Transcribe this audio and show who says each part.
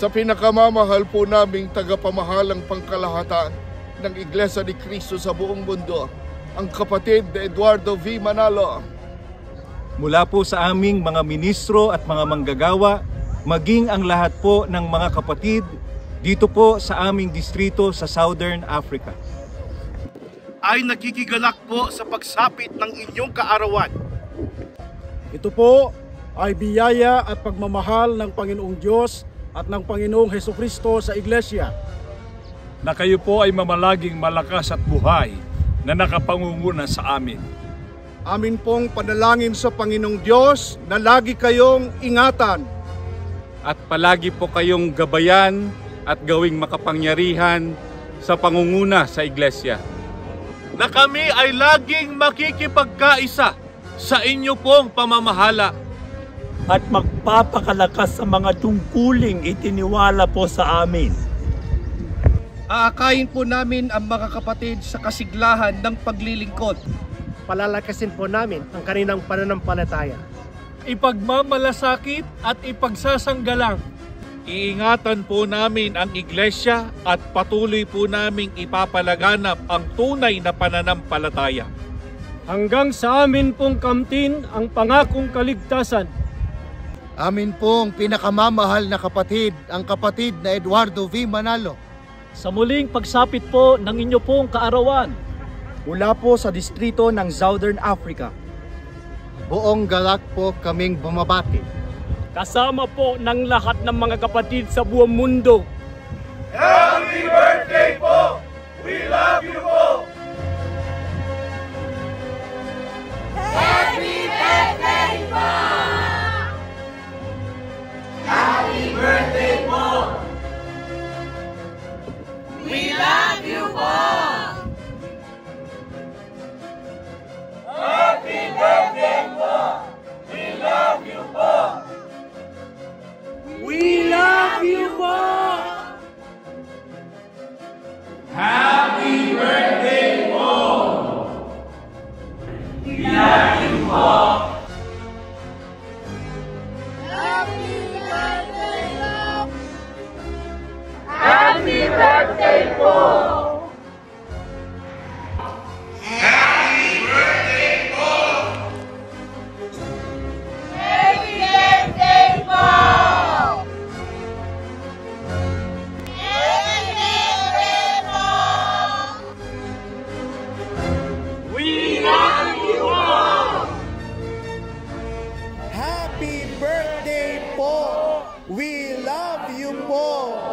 Speaker 1: Sa pinakamamahal po naming tagapamahalang pangkalahatan ng Iglesia ni Cristo sa buong mundo, ang kapatid na Eduardo V. Manalo.
Speaker 2: Mula po sa aming mga ministro at mga manggagawa, maging ang lahat po ng mga kapatid dito po sa aming distrito sa Southern Africa,
Speaker 3: ay nakikigalak po sa pagsapit ng inyong kaarawan.
Speaker 4: Ito po ay biyaya at pagmamahal ng Panginoong Diyos at ng Panginoong Hesukristo sa Iglesia.
Speaker 5: Na kayo po ay mamalaging malakas at buhay na nakapangunguna sa amin.
Speaker 4: Amin pong panalangin sa Panginoong Diyos na lagi kayong ingatan.
Speaker 6: At palagi po kayong gabayan at gawing makapangyarihan sa pangunguna sa Iglesia.
Speaker 3: Na kami ay laging makikipagkaisa sa inyo pong pamamahala.
Speaker 7: At magpapakalakas sa mga tungkuling itiniwala po sa amin.
Speaker 8: Aakayin po namin ang mga kapatid sa kasiglahan ng paglilingkod.
Speaker 9: Palalakasin po namin ang kaninang pananampalataya.
Speaker 5: Ipagmamalasakit at ipagsasanggalang.
Speaker 3: Iingatan po namin ang Iglesia at patuloy po naming ipapalaganap ang tunay na pananampalataya.
Speaker 10: Hanggang sa amin pong kamtin ang pangakong kaligtasan.
Speaker 11: Amin pong pinakamamahal na kapatid, ang kapatid na Eduardo V. Manalo.
Speaker 10: Sa muling pagsapit po ng inyo pong kaarawan.
Speaker 12: Mula po sa distrito ng Southern Africa,
Speaker 11: buong galak po kaming bumabati.
Speaker 10: Kasama po ng lahat ng mga kapatid sa buong mundo.
Speaker 3: Happy birthday po! We love you po!
Speaker 13: Happy birthday po! Happy birthday po! We love you po!
Speaker 3: Happy birthday po! We love you po!
Speaker 13: We love you po!
Speaker 3: Happy birthday po! We love you po!
Speaker 13: Happy birthday, love! Happy birthday po!
Speaker 3: Happy birthday po!
Speaker 13: Happy birthday po!
Speaker 11: Happy birthday po! We love you po!